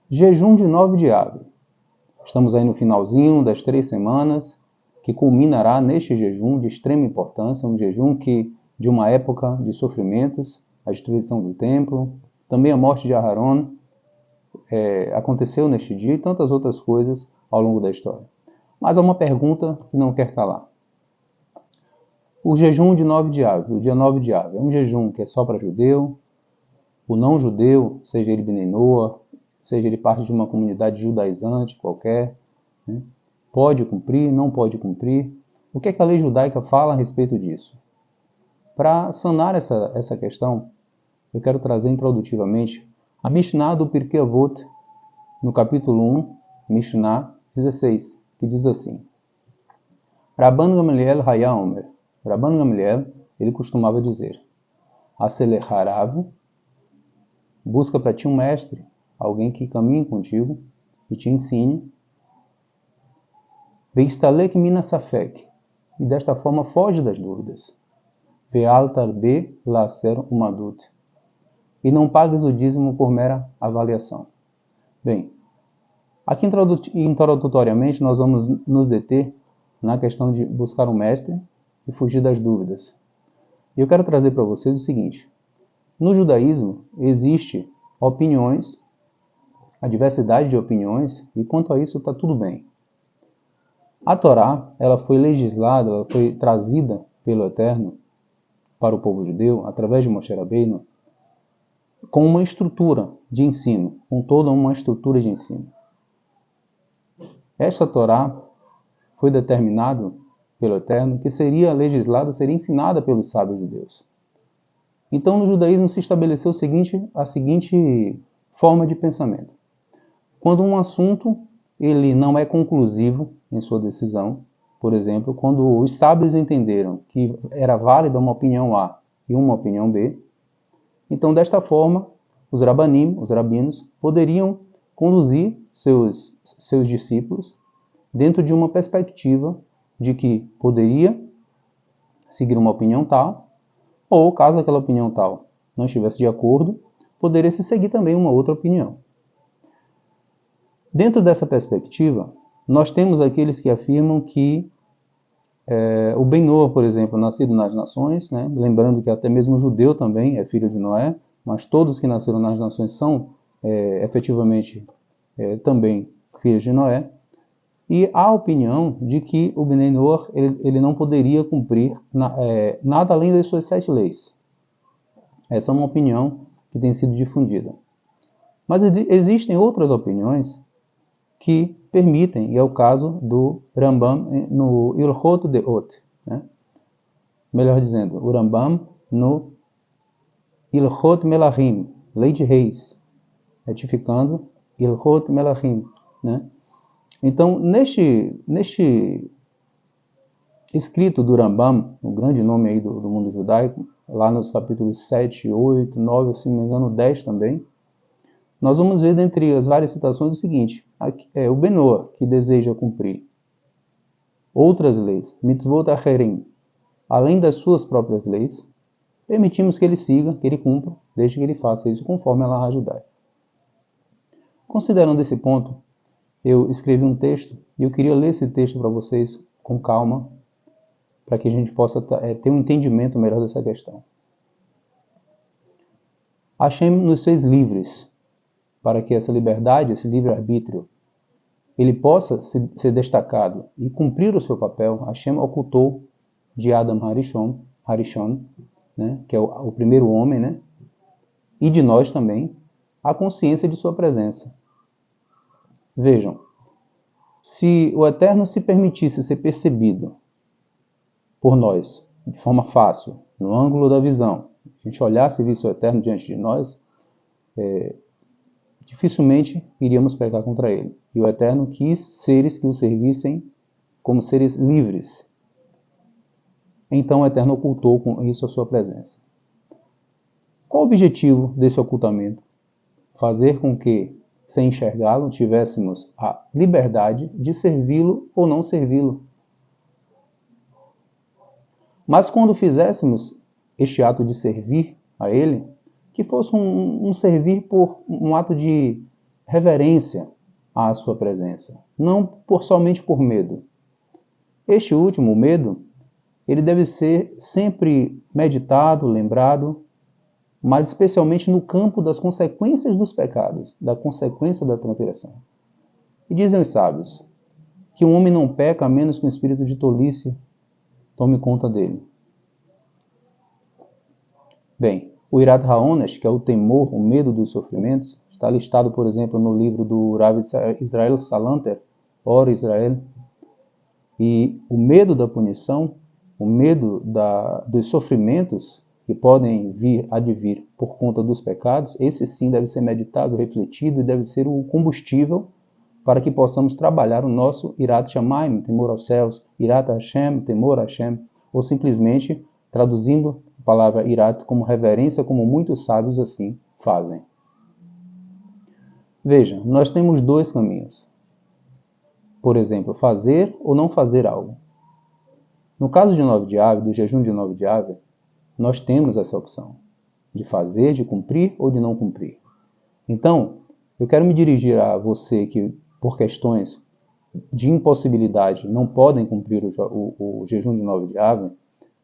Jejum de 9 de Av. Estamos aí no finalzinho das 3 semanas, que culminará neste jejum de extrema importância, um jejum que, de uma época de sofrimentos, a destruição do templo, também a morte de Aharon, aconteceu neste dia e tantas outras coisas ao longo da história. Mas há uma pergunta que não quer calar. O jejum de 9 de Av, o dia 9 de Av, é um jejum que é só para judeu? O não judeu, seja ele Bnei Noach, seja ele parte de uma comunidade judaizante qualquer, né? Pode cumprir, não pode cumprir? O que é que a lei judaica fala a respeito disso? Para sanar essa questão, eu quero trazer introdutivamente a Mishnah do Pirkei Avot, no capítulo 1, Mishnah 16, que diz assim: Rabban Gamliel Haya Omer. Rabban Gamliel, ele costumava dizer: Aselech harav, busca para ti um mestre, alguém que caminhe contigo e te ensine. Veistalek mina safek, e desta forma foge das dúvidas. Ve'al tarbe laser umadut, e não pagues o dízimo por mera avaliação. Bem, aqui introdutoriamente nós vamos nos deter na questão de buscar um mestre e fugir das dúvidas. E eu quero trazer para vocês o seguinte: no judaísmo existe opiniões, a diversidade de opiniões, e quanto a isso está tudo bem. A Torá, ela foi legislada, ela foi trazida pelo Eterno para o povo judeu, através de Moshe Rabbeinu, com uma estrutura de ensino, com toda uma estrutura de ensino. Esta Torá foi determinado pelo Eterno que seria legislada, seria ensinada pelos sábios judeus. Então, no judaísmo se estabeleceu a seguinte forma de pensamento. Quando um assunto ele não é conclusivo em sua decisão, por exemplo, quando os sábios entenderam que era válida uma opinião A e uma opinião B, então, desta forma, os rabanim, os rabinos, poderiam conduzir seus discípulos dentro de uma perspectiva de que poderia seguir uma opinião tal, ou, caso aquela opinião tal não estivesse de acordo, poderia se seguir também uma outra opinião. Dentro dessa perspectiva, nós temos aqueles que afirmam que o Ben Noach, por exemplo, nascido nas nações, né? Lembrando que até mesmo o judeu também é filho de Noé, mas todos que nasceram nas nações são efetivamente também filhos de Noé. E há a opinião de que o Bnei Noach ele não poderia cumprir nada além das suas 7 leis. Essa é uma opinião que tem sido difundida. Mas existem outras opiniões que permitem, e é o caso do Rambam no Ilhot Deot, né? Melhor dizendo, o Rambam no Ilhot Melachim, Lei de Reis, retificando Ilhot Melachim, né? Então, neste escrito do Rambam, um grande nome aí do mundo judaico, lá nos capítulos 7, 8, 9, se não me engano 10 também, nós vamos ver, dentre as várias citações, o seguinte: o Ben Noach, que deseja cumprir outras leis, mitzvot acherim, além das suas próprias leis, permitimos que ele siga, que ele cumpra, desde que ele faça isso conforme a Laha judaica. Considerando esse ponto, eu escrevi um texto, e eu queria ler esse texto para vocês com calma, para que a gente possa ter um entendimento melhor dessa questão. Hashem nos fez livres, para que essa liberdade, esse livre-arbítrio, ele possa ser destacado e cumprir o seu papel. Hashem ocultou de Adam Harishon, né, que é o primeiro homem, né, e de nós também, a consciência de sua presença. Vejam, se o Eterno se permitisse ser percebido por nós, de forma fácil, no ângulo da visão, a gente olhasse e visse o Eterno diante de nós, dificilmente iríamos pecar contra ele. E o Eterno quis seres que o servissem como seres livres. Então o Eterno ocultou com isso a sua presença. Qual o objetivo desse ocultamento? Fazer com que, sem enxergá-lo, tivéssemos a liberdade de servi-lo ou não servi-lo. Mas quando fizéssemos este ato de servir a ele, que fosse um servir por um ato de reverência à sua presença, não somente por medo. Este último, o medo, ele deve ser sempre meditado, lembrado, mas especialmente no campo das consequências dos pecados, da consequência da transgressão. E dizem os sábios que um homem não peca a menos que um espírito de tolice tome conta dele. Bem, o Irat HaOnesh, que é o temor, o medo dos sofrimentos, está listado, por exemplo, no livro do Rav Israel Salanter, Or Israel. E o medo da punição, o medo dos sofrimentos que podem advir por conta dos pecados, esse sim deve ser meditado, refletido e deve ser o combustível para que possamos trabalhar o nosso Irat Shamayim, temor aos céus, Irat Hashem, temor a Hashem, ou simplesmente traduzindo a palavra Irat como reverência, como muitos sábios assim fazem. Veja, nós temos dois caminhos. Por exemplo, fazer ou não fazer algo. No caso de 9 de Av, do jejum de 9 de Av, nós temos essa opção de fazer, de cumprir ou de não cumprir. Então, eu quero me dirigir a você que, por questões de impossibilidade, não podem cumprir o jejum de 9 de Av.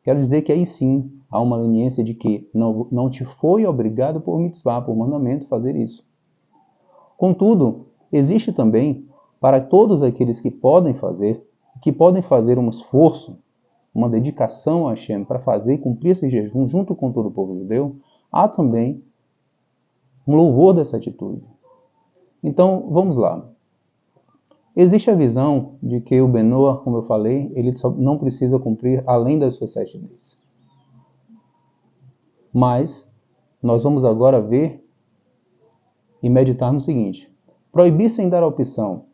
Quero dizer que aí sim há uma leniência de que não te foi obrigado por mitzvah, por mandamento, fazer isso. Contudo, existe também, para todos aqueles que podem fazer um esforço, uma dedicação a Hashem para fazer e cumprir esse jejum junto com todo o povo judeu, há também um louvor dessa atitude. Então, vamos lá. Existe a visão de que o Benoah, como eu falei, ele só não precisa cumprir além das suas 7 leis. Mas, nós vamos agora ver e meditar no seguinte: proibir sem dar a opção,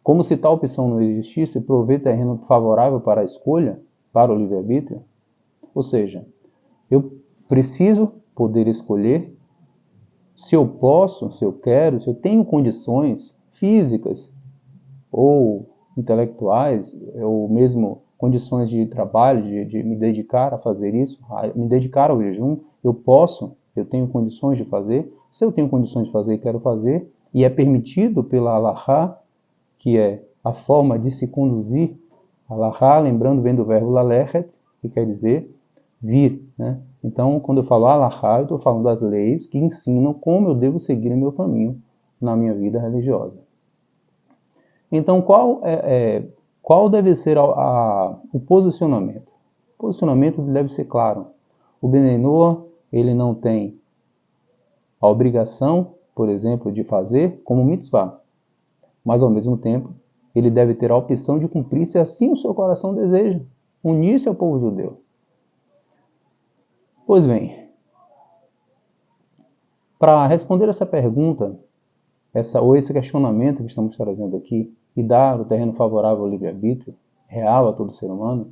como se tal opção não existisse, prover terreno favorável para a escolha, para o livre-arbítrio. Ou seja, eu preciso poder escolher se eu posso, se eu quero, se eu tenho condições físicas ou intelectuais, ou mesmo condições de trabalho, de me dedicar a fazer isso, a me dedicar ao jejum, eu tenho condições de fazer. Se eu tenho condições de fazer e quero fazer, e é permitido pela Halachá, que é a forma de se conduzir, Halachá, lembrando, vem do verbo lalechet, que quer dizer vir, né? Então, quando eu falo Halachá, eu estou falando das leis que ensinam como eu devo seguir o meu caminho na minha vida religiosa. Então, qual deve ser o posicionamento? O posicionamento deve ser claro. O Bnei Noach, ele não tem a obrigação, por exemplo, de fazer como mitzvah, mas ao mesmo tempo, ele deve ter a opção de cumprir se assim o seu coração deseja, unir-se ao povo judeu. Pois bem, para responder essa pergunta, esse questionamento que estamos trazendo aqui, e dar o terreno favorável ao livre-arbítrio, real a todo ser humano,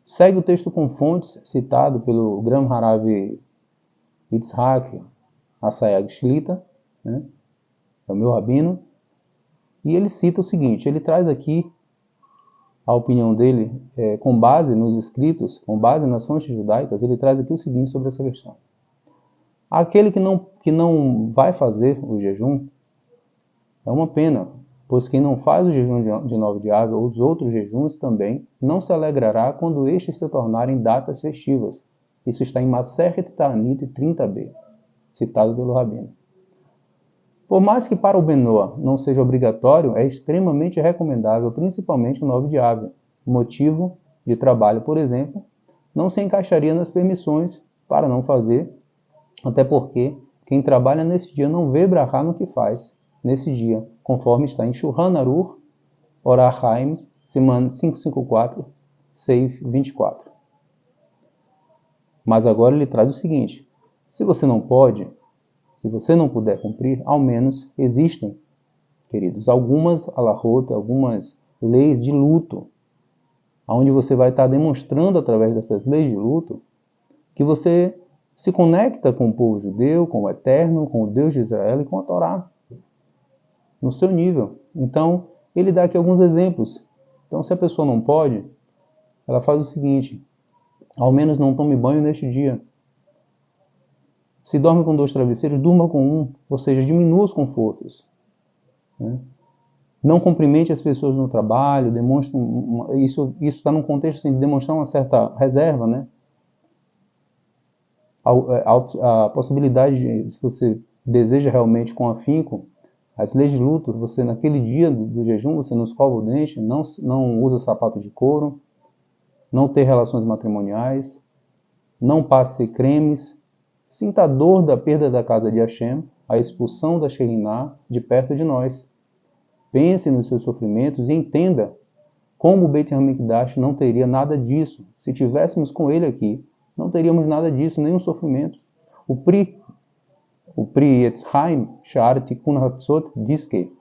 segue o texto com fontes citado pelo Gram Harav Yitzhak Asayag Shlita, né? É o meu rabino, e ele cita o seguinte, ele traz aqui a opinião dele com base nos escritos, com base nas fontes judaicas, ele traz aqui o seguinte sobre essa questão. Aquele que não vai fazer o jejum é uma pena, pois quem não faz o jejum de 9 de Av ou os outros jejuns também não se alegrará quando estes se tornarem datas festivas. Isso está em Masechet Ta'anit 30b, citado pelo Rabino. Por mais que para o Benoah não seja obrigatório, é extremamente recomendável, principalmente o 9 de Av. Motivo de trabalho, por exemplo, não se encaixaria nas permissões para não fazer, até porque quem trabalha nesse dia não vê brachá no que faz nesse dia, conforme está em Shulchan Aruch, Orach Chaim, Siman 554, Seif 24. Mas agora ele traz o seguinte, se você não puder cumprir, ao menos existem, queridos, algumas alahot, algumas leis de luto, onde você vai estar demonstrando através dessas leis de luto que você se conecta com o povo judeu, com o Eterno, com o Deus de Israel e com a Torá, no seu nível. Então, ele dá aqui alguns exemplos. Então, se a pessoa não pode, ela faz o seguinte, ao menos não tome banho neste dia. Se dorme com 2 travesseiros, durma com um, ou seja, diminua os confortos. Né? Não cumprimente as pessoas no trabalho, demonstre isso está num contexto assim, de demonstrar uma certa reserva, né? A possibilidade de, se você deseja realmente com afinco, as leis de luto, você naquele dia do jejum, você não escova o dente, não usa sapato de couro, não ter relações matrimoniais, não passe cremes, sinta a dor da perda da casa de Hashem, a expulsão da Shekhinah de perto de nós. Pense nos seus sofrimentos e entenda como o Beit HaMikdash não teria nada disso. Se tivéssemos com ele aqui, não teríamos nada disso, nenhum sofrimento. O Pri Etz Chaim Sha'ar Tikkun Hatzot diz que,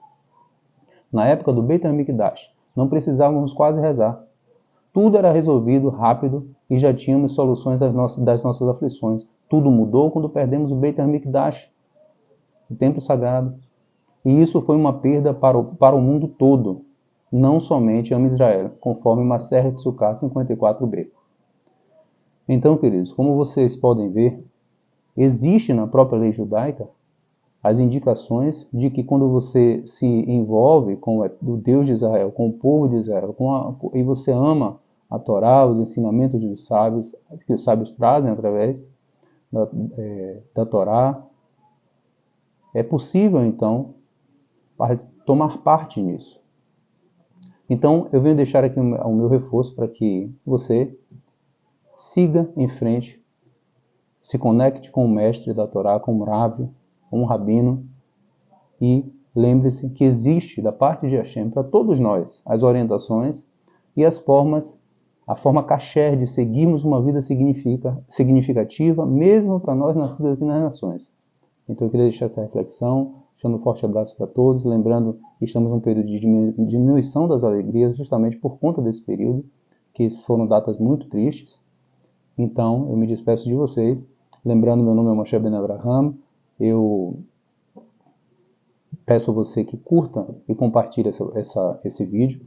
na época do Beit HaMikdash, não precisávamos quase rezar. Tudo era resolvido rápido e já tínhamos soluções das nossas aflições. Tudo mudou quando perdemos o Beit HaMikdash, o templo sagrado. E isso foi uma perda para o mundo todo, não somente Am Israel, conforme Maseret Sukkah 54b. Então, queridos, como vocês podem ver, existe na própria lei judaica as indicações de que quando você se envolve com o Deus de Israel, com o povo de Israel, e você ama a Torá, os ensinamentos dos sábios, que os sábios trazem através da Torá, é possível, então, tomar parte nisso. Então, eu venho deixar aqui o meu reforço para que você siga em frente, se conecte com o mestre da Torá, com o Rav, com o Rabino, e lembre-se que existe, da parte de Hashem, para todos nós, as orientações e a forma kasher de seguirmos uma vida significativa, mesmo para nós nascidos aqui nas nações. Então eu queria deixar essa reflexão, deixando um forte abraço para todos, lembrando que estamos num período de diminuição das alegrias, justamente por conta desse período, que foram datas muito tristes. Então eu me despeço de vocês, lembrando, meu nome é Moshe Ben Abraham, eu peço a você que curta e compartilhe esse vídeo,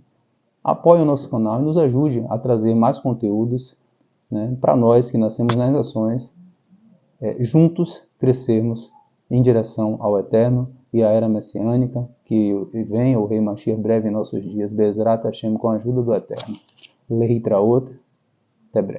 apoie o nosso canal e nos ajude a trazer mais conteúdos, né, para nós que nascemos nas nações, juntos crescermos em direção ao Eterno e à era messiânica, que venha o Rei Mashiach breve em nossos dias, Be'ezrat Hashem, com a ajuda do Eterno. Lehitraot, até breve.